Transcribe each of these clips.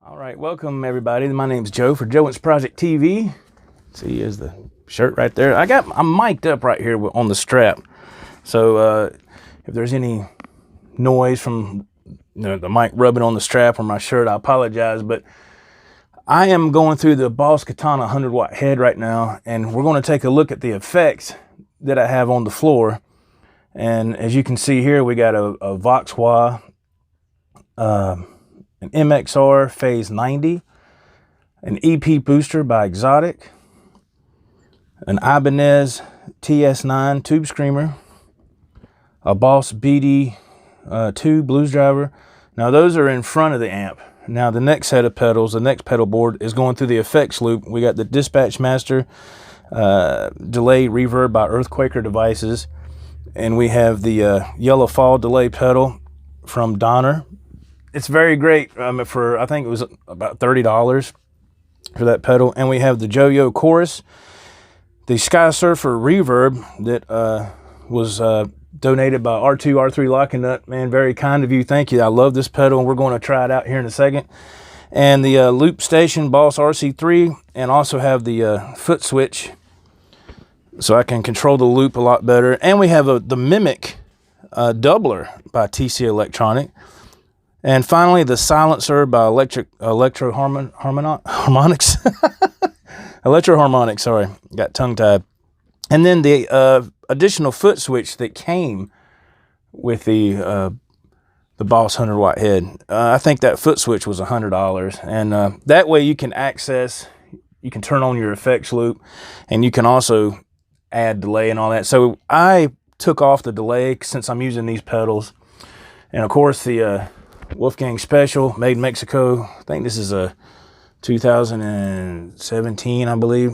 All right, welcome everybody. My name's Joe for Joe Wentz Project TV. See, here's the shirt right there. I'm mic'd up right here on the strap. So if there's any noise from the mic rubbing on the strap or my shirt, I apologize. But I am going through the Boss Katana 100-watt head right now, and we're going to take a look at the effects that I have on the floor. And as you can see here, we got a Vox Wah, an MXR Phase 90, an EP booster by Exotic, an Ibanez TS9 tube screamer, a Boss BD2 blues driver. Now those are in front of the amp. Now the next set of pedals, the next pedal board is going through the effects loop. We got the Dispatch Master delay reverb by Earthquaker Devices, and we have the Yellow Fall delay pedal from Donner. It's very great for, I think it was about $30 for that pedal. And we have the Yo-Yo Chorus, the Sky Surfer reverb that was donated by R2R3 Lockingnut. Man, very kind of you. Thank you. I love this pedal, and we're going to try it out here in a second. And the Loop Station Boss RC3, and also have the foot switch so I can control the loop a lot better. And we have the Mimic doubler by TC Electronic. And finally, the silencer by Electro Harmonics. Electro Harmonics, sorry, got tongue-tied. And then the additional foot switch that came with the Boss 100-watt head. I think that foot switch was $100. And that way you can turn on your effects loop, and you can also add delay and all that. So I took off the delay since I'm using these pedals. And of course, the Wolfgang Special, made in Mexico. I think this is a 2017, I believe.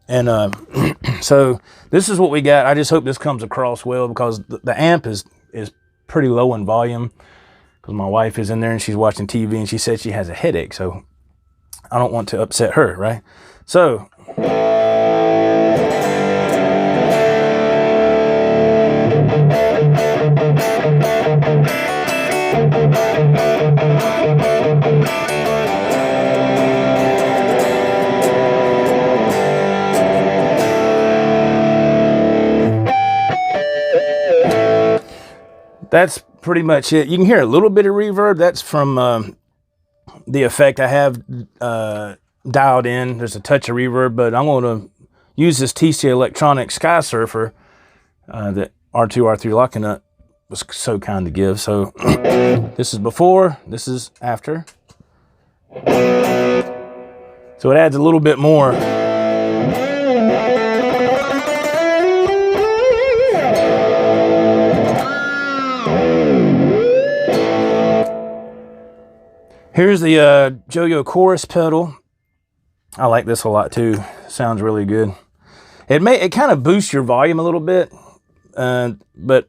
And so this is what we got. I just hope this comes across well, because the amp is pretty low in volume, because my wife is in there and she's watching TV and she said she has a headache, so I don't want to upset her, right? So that's pretty much it. You can hear a little bit of reverb. That's from the effect I have dialed in. There's a touch of reverb, but I'm going to use this TC Electronic Sky Surfer that R2R3 Lockingnut was so kind to give. So this is before, this is after. So it adds a little bit more. Here's the Yo-Yo Chorus pedal. I like this a lot too. Sounds really good. It kind of boosts your volume a little bit, but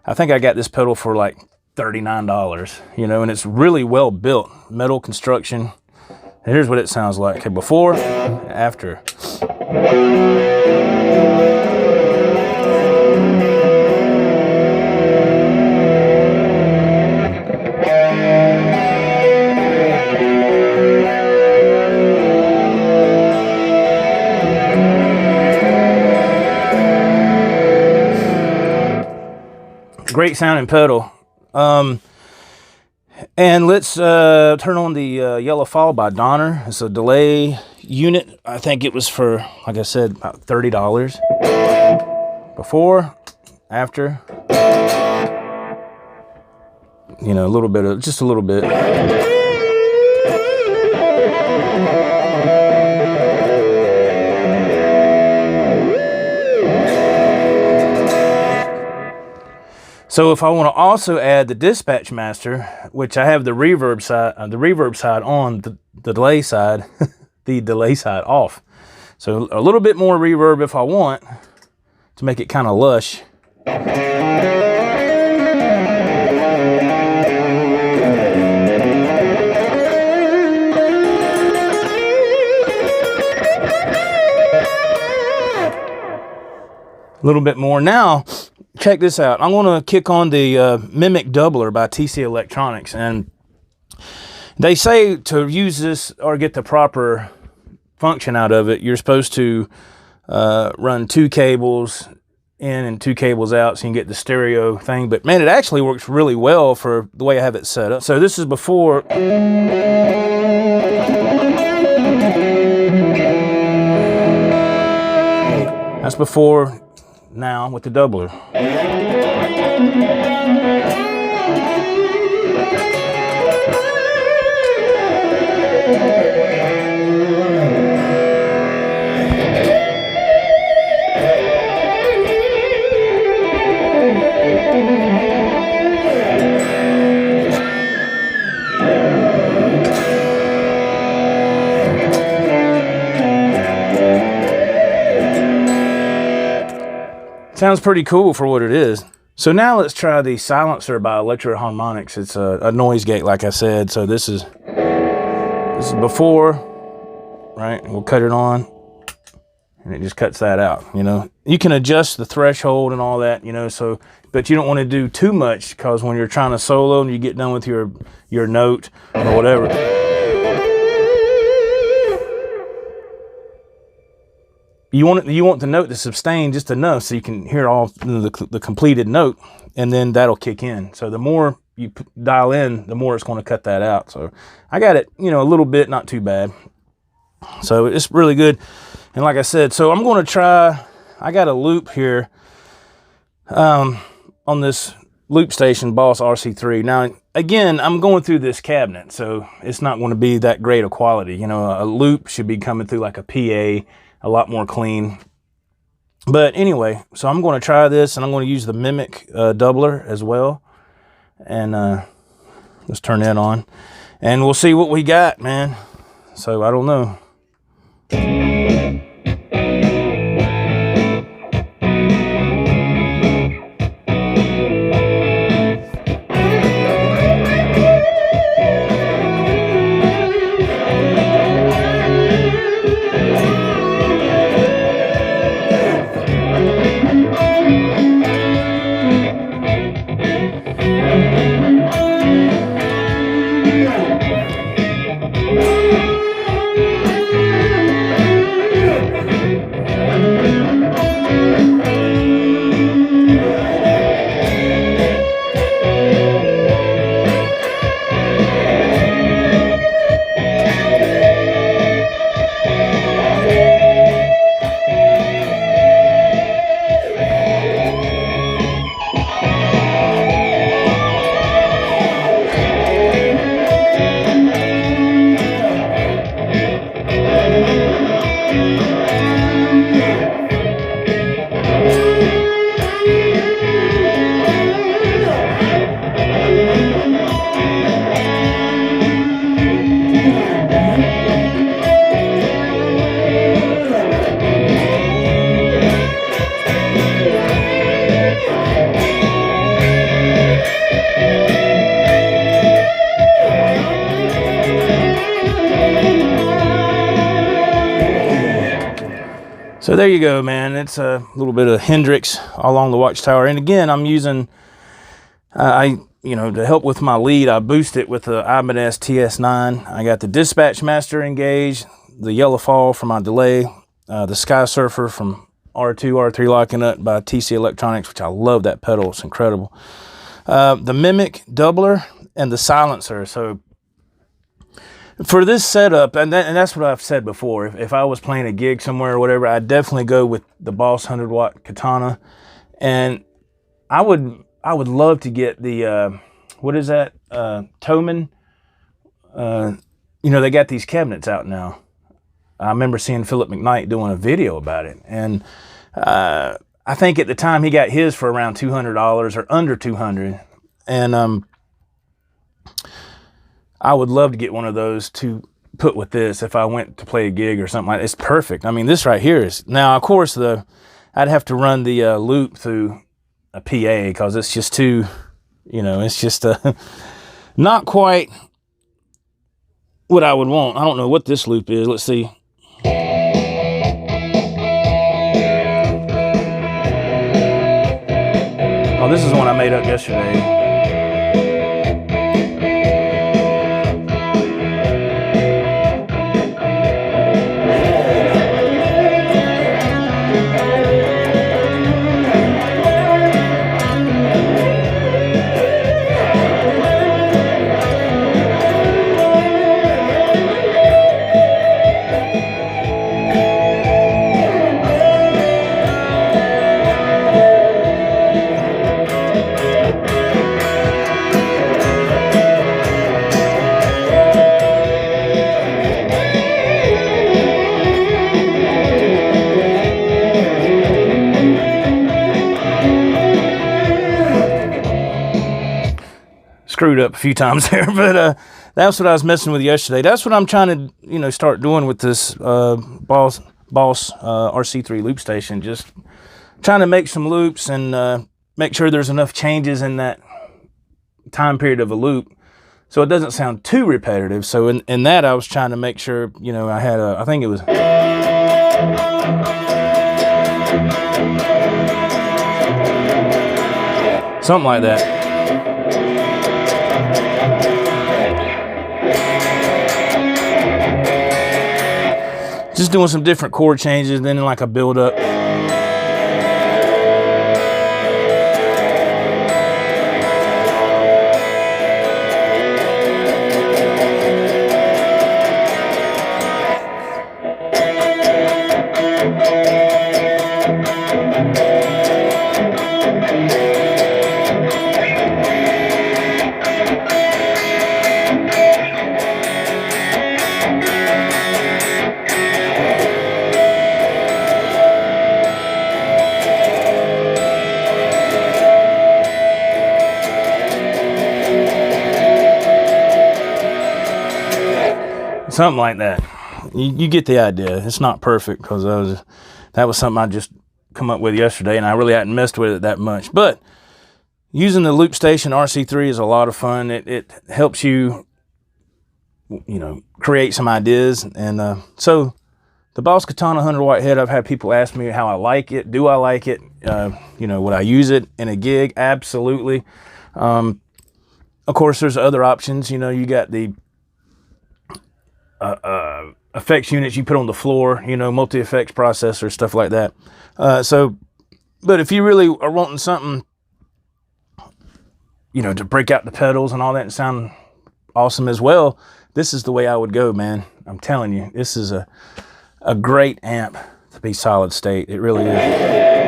I think I got this pedal for like $39, and it's really well built, metal construction. And here's what it sounds like. Okay, before, after. Great sounding pedal. And let's turn on the Yellow Fall by Donner. It's a delay unit. I think it was for, like I said, about $30. Before, after. A little bit of, just a little bit. So if I want to also add the Dispatch Master, which I have the reverb side on, the delay side, the delay side off. So a little bit more reverb if I want to make it kind of lush. A little bit more. Now, check this out. I'm going to kick on the Mimic Doubler by TC Electronics. And They say to use this or get the proper function out of it, you're supposed to run 2 cables in and 2 cables out so you can get the stereo thing. But man, it actually works really well for the way I have it set up. So this is before. That's before now with the doubler. Sounds pretty cool for what it is. So now let's try the silencer by Electro Harmonics. It's a noise gate, like I said. So this is before, right? We'll cut it on, and it just cuts that out. You know, you can adjust the threshold and all that. You know, so but you don't want to do too much, because when you're trying to solo and you get done with your note or whatever. You want the note to sustain just enough so you can hear all the completed note, and then that'll kick in. So the more you dial in, the more it's going to cut that out. So I got it, you know, a little bit, not too bad. So it's really good. And like I said, so I'm going to try, I got a loop here on this loop station, Boss RC3. Now, again, I'm going through this cabinet, so it's not going to be that great of quality. You know, a loop should be coming through like a PA, a lot more clean. But anyway, so I'm going to try this, and I'm going to use the Mimic doubler as well. And let's turn that on, and we'll see what we got, man. So I don't know. So there you go, man. It's a little bit of Hendrix along the watchtower. And again, I'm using, you know, to help with my lead, I boost it with the Ibanez TS9. I got the Dispatch Master engaged, the Yellow Fall for my delay, the Sky Surfer from R2R3 Lockingnut by TC Electronics, which I love that pedal. It's incredible. The Mimic doubler and the silencer. So for this setup, and that's what I've said before, if I was playing a gig somewhere or whatever, I'd definitely go with the Boss 100-watt Katana. And I would love to get the, what is that, Toman? You know, they got these cabinets out now. I remember seeing Philip McKnight doing a video about it. And I think at the time he got his for around $200 or under $200. And I would love to get one of those to put with this if I went to play a gig or something like that. It's perfect. I mean, this right here is, now of course I'd have to run the loop through a PA, because it's just too, you know, it's just not quite what I would want. I don't know what this loop is. Let's see. Oh, this is one I made up yesterday. screwed up a few times there, but that's what I was messing with yesterday. That's what I'm trying to, you know, start doing with this Boss RC3 loop station. Just trying to make some loops and make sure there's enough changes in that time period of a loop so it doesn't sound too repetitive. So in that, I was trying to make sure, you know, I had I think it was... something like that. Just doing some different chord changes, then like a build up. Something like that. You get the idea. It's not perfect because that was something I just come up with yesterday, and I really hadn't messed with it that much. But using the loop station RC3 is a lot of fun. It helps you, you know, create some ideas. And so the Boss Katana 100 watt head, I've had people ask me how I like it. Do I like it? You know, would I use it in a gig? Absolutely. Of course, there's other options. You know, you got the effects units you put on the floor, you know, multi-effects processor, stuff like that. But if you really are wanting something, you know, to break out the pedals and all that and sound awesome as well, this is the way I would go, man. I'm telling you, this is a great amp to be solid state. It really is.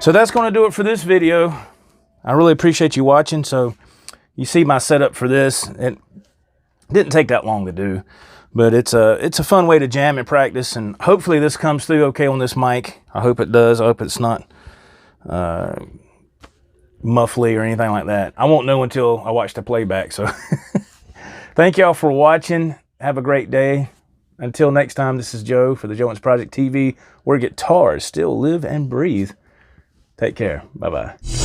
So that's going to do it for this video. I really appreciate you watching. So you see my setup for this. It didn't take that long to do, but it's a fun way to jam and practice. And hopefully this comes through okay on this mic. I hope it does. I hope it's not muffly or anything like that. I won't know until I watch the playback. So thank y'all for watching. Have a great day. Until next time, this is Joe for the Joe Wentz Project TV, where guitars still live and breathe. Take care. Bye-bye.